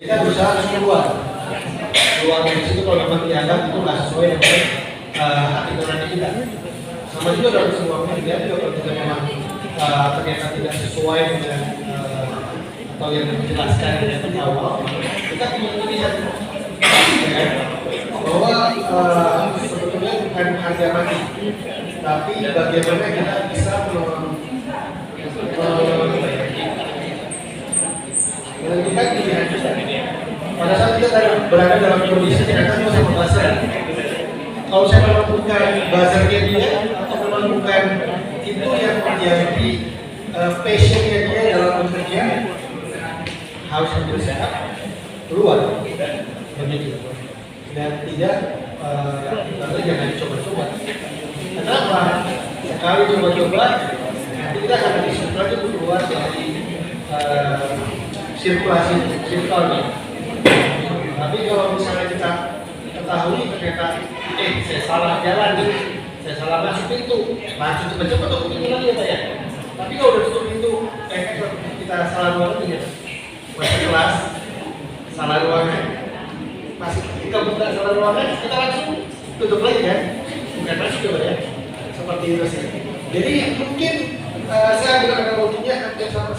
Kita berusaha harus keluar dari situ kalau memang dianggap itu nggak sesuai dengan hati nurani kita. Sama juga dalam semua pekerjaan juga kalau kita memang ternyata tidak sesuai dengan atau yang dijelaskan dari awal, kita punya pilihan ya, bahwa sebetulnya bukan harga mati, tapi bagaimana kita bisa menentukan pilihan kita. Pada saat kita berada dalam kondisi ternyata kita sama buzzer. Kalau saya memang bukan buzzernya dia atau memang bukan itu yang menjadi passionnya dia dalam bekerja, harus berusaha keluar begitu dan tidak jangan dicoba-coba. Kenapa? Sekali coba-coba nanti kita akan disuruh lagi keluar dari sirkulasi sirkelnya. Tapi kalau misalnya kita ketahui ternyata saya salah jalan nih, saya salah masuk pintu, masuk cepat-cepat tuh pintu lagi ya Pak ya. Tapi kalau udah tutup pintu, kita salah ruangan ya, masuk kelas, salah ruangan, masih kita buka salah ruangan, kita langsung tutup lagi kan, bukan masuk ya seperti itu sih. Jadi mungkin saya ambil analoginya hampir sama